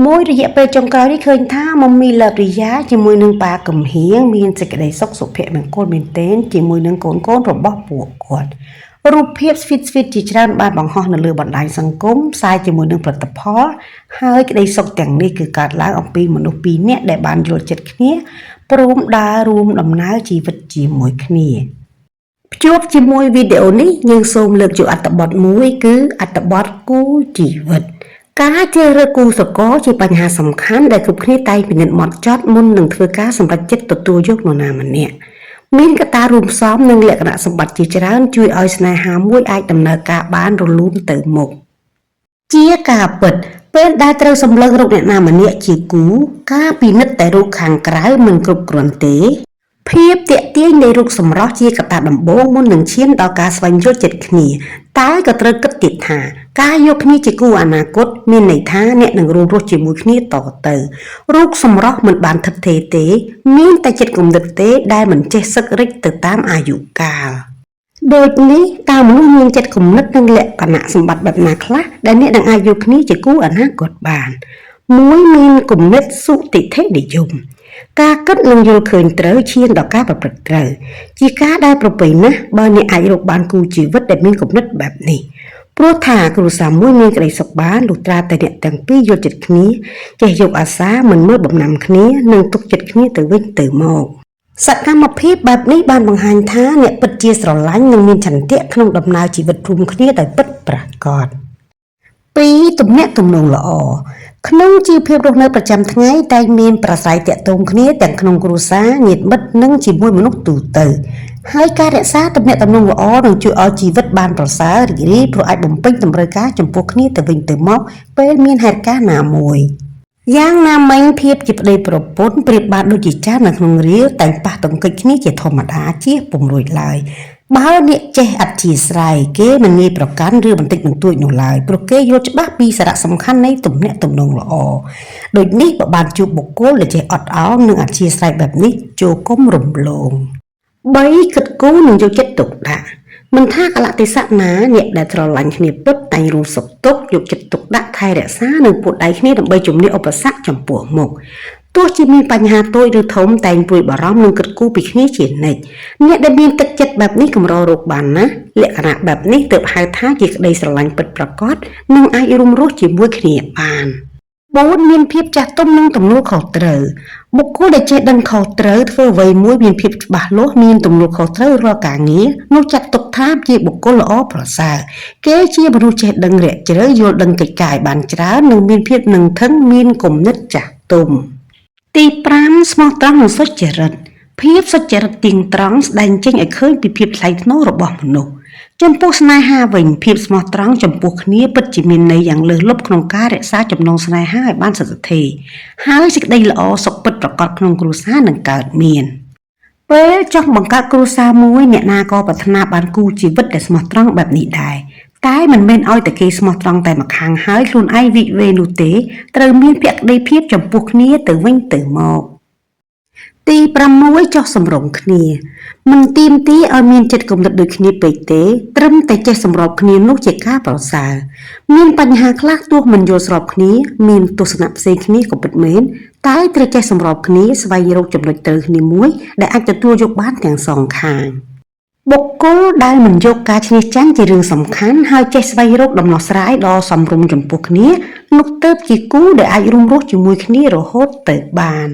មួយរយៈពេលចុងក្រោយនេះឃើញថាមមីលបរិយាជាមួយនឹងប៉ាកំហៀងមានសេចក្តីសុខសុភមង្គលមែនទែនជាមួយនឹងកូនរបស់ពួកគាត់រូបភាពស្វីតជាច្រើនបានបង្ហោះនៅលើបណ្ដាញសង្គមផ្សាយជាមួយនឹងផលិតផលហើយក្តីសុខទាំងនេះគឺកើតឡើងអំពីមនុស្សពីរនាក់ដែលបានយល់ចិត្តគ្នាព្រមដើររួមដំណើរជីវិតជាមួយគ្នាភ្ជាប់ជាមួយវីដេអូនេះយើងសូមលើកយកអត្ថបទមួយគឺអត្ថបទគូជីវិតការជ្រើសរើសគូស្រករជាបញ្ហាសំខាន់ដែលគ្រប់គ្នាតែងពិនិត្យហ្មត់ចត់មុននឹងធ្វើការសម្រេចចិត្តទទួលយកនរណាម្នាក់មានកត្តារួមផ្សំនិងលក្ខណៈសម្បត្តិជាច្រើនជួយឲ្យស្នេហាមួយអាចដំណើរការបានរលូនទៅមុខជាការពិតពេលដែលត្រូវសម្លឹងរកអ្នកណាម្នាក់ជាគូការពិនិត្យតែរូបខាងក្រៅមិនគ្រប់គ្រាន់ទេភាពទាក់ទាញនៃរូបសម្រស់ជាកត្តាដំបូងមុននឹងឈានដល់ការស្វែងយល់ចិត្តគ្នាតែក៏ត្រូវគិតទៀតថាការយកគ្នាជាគូអនាគតមានន័យថាអ្នកនឹងរួមរស់ជាមួយគ្នាតទៅរូបសម្រស់មិនបានថិតថេរទេមានតែចិត្តគំនិតទេដែលមិនចេះសឹករិចទៅតាមអាយុកាលដូចនេះតើមនុស្សមានចិត្តគំនិតនិងលក្ខណៈសម្បត្តិបែបណាខ្លះដែលអ្នកនឹងអាចយកគ្នាជាគូអនាគតបានមួយមានគំនិតសុតិធិនិយមការគិតនិងយល់ឃើញត្រូវឈានដល់ការប្រព្រឹត្តត្រូវជាការដែលប្រពៃណាស់បើអ្នកអាចរកបានគូជីវិតដែលមានគំនិតបែបនេះព្រោះថាគ្រួសារមួយមានក្តីសុខបានលុះត្រាតែអ្នកទាំងពីរយល់ចិត្តគ្នាចេះយកអាសាមិនមើលបំណាំគ្នានិងទុកចិត្តគ្នាទៅវិញទៅមកសកម្មភាពបែបនេះបានបង្ហាញថាអ្នកពិតជាស្រឡាញ់និងមានឆន្ទៈក្នុងដំណើរជីវិតរួមគ្នាដោយពិតប្រាកដពីរទំនាក់ទំនងល្អក្នុងជីវភាពរស់នៅប្រចាំថ្ងៃតែងមានប្រស័យតាក់ទងគ្នាទាំងក្នុងគ្រួសារញាតិមិត្តនិងជាមួយមនុស្សទូទៅហើយការរក្សាទំនាក់ទំនងល្អនឹងជួយឲ្យជីវិតបានប្រសើររីករាយព្រោះអាចបំពេញតម្រូវការចំពោះគ្នាទៅវិញទៅមកពេលមានហេតុការណ៍ណាមួយយ៉ាងណាមិញភាពជាប្តីប្រពន្ធប្រៀបបានដូចជាចាននៅក្នុងរាវតែងប៉ះទង្គិចគ្នាជាធម្មតាជាពុំរួចឡើយបើអ្នកចេះអធិស្ឋានគេមិនងាយប្រកាន់ឬបន្តិចបន្តួចនោះឡើយព្រោះគេយល់ច្បាស់ពីសារៈសំខាន់នៃទំនាក់ទំនងល្អដូចនេះបើបានជួបបុគ្គលដែលចេះអត់ឱននិងអធិស្ឋានបែបនេះចូលគុំរំលង3គិតគូរនិងយកចិត្តទុកដាក់មិនថាកលៈទេសៈណាអ្នកដែលស្រឡាញ់គ្នាពិតតែងរួមសុខទុក្ខយកចិត្តទុកដាក់ថែរក្សានិងពួតដៃគ្នាដើម្បីជំនះឧបសគ្គចំពោះមុខទោះជាមានបញ្ហាតូចឬធំតែងព្រួយបារម្ភនិងគិតគូរពីគ្នាជានិច្ចអ្នកដែលមានទឹកចិត្តបែបនេះកម្ររកបានណាលក្ខណៈបែបនេះទើបហៅថាជាក្តីស្រឡាញ់ពិតប្រាកដនិងអាចរួមរស់ជាមួយគ្នាបាន4មានភាពចាស់ទុំនិងទំនួលខុសត្រូវបុគ្គលដែលចេះដឹងខុសត្រូវធ្វើអ្វីមួយមានភាពច្បាស់លាស់មានទំនួលខុសត្រូវរាល់ការងារនោះចាត់ទុកថាជាបុគ្គលល្អប្រសើរគេជាមនុស្សចេះដឹងរយៈជ្រៅយល់ដឹងកិច្ចការបានច្រើននិងមានភាពនឹងធឹងមានគំនិតចាស់ទុំទី5ស្មោះត្រង់និងសុចរិតភាពសុចរិតទៀងត្រង់ស្ដែងចេញឲ្យឃើញពីភាពថ្លៃថ្នូររបស់មនុស្សចំពោះស្នេហាវិញភាពស្មោះត្រង់ចំពោះគ្នាពិតជាមានន័យយ៉ាងលើសលប់ក្នុងការរក្សាចំណងស្នេហាឲ្យបានស្ថិតស្ថេរហើយសេចក្តីល្អសុខពិតប្រាកដក្នុងគ្រួសារនឹងកើតមានពេលចង់បង្កើតគ្រួសារមួយអ្នកណាក៏ប្រាថ្នាបានគូជីវិតដែលស្មោះត្រង់បែបនេះដែរតែមិនមែនឲ្យតែគេស្មោះត្រង់តែម្ខាងហើយខ្លួនឯងវិវេនោះទេត្រូវមានភក្ដីភាពចំពោះគ្នាទៅវិញទៅមកទី6ចោះសម្រុងគ្នាមិនទាមទារឲ្យមានចិត្តគំនិតដូចគ្នាពេកទេត្រឹមតែចេះសម្របគ្នានោះជាការប្រសើរមានបញ្ហាខ្លះទោះមិនយល់ស្របគ្នាមានទស្សនៈផ្សេងគ្នាក៏ពិតមែនតែត្រូវចេះសម្របគ្នាស្វែងរកចំណុចត្រូវគ្នាមួយដែលអាចទទួលយកបានទាំងសងខាងបុគ្គលដែលមិនយកការឈ្នះចាញ់ជារឿងសំខាន់ហើយចេះស្វែងរកដំណោះស្រាយដ៏សមរម្យចំពោះគ្នានោះទើបជាគូដែលអាចរួមរស់ជាមួយគ្នារហូតទៅបាន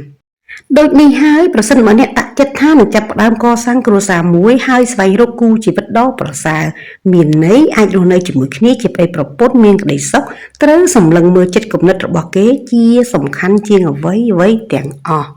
ដូចនេះហើយប្រសិនបើអ្នកតាក់ចិត្តថានឹងចាប់ផ្ដើមកសាងគ្រួសារមួយហើយស្វែងរកគូជីវិតដ៏ប្រសើរមានន័យអាចរស់នៅជាមួយគ្នាជាប្តីប្រពន្ធមានក្តីសុខត្រូវសម្លឹងមើលចិត្តគំនិតរបស់គេជាសំខាន់ជាងអ្វីទាំងអស់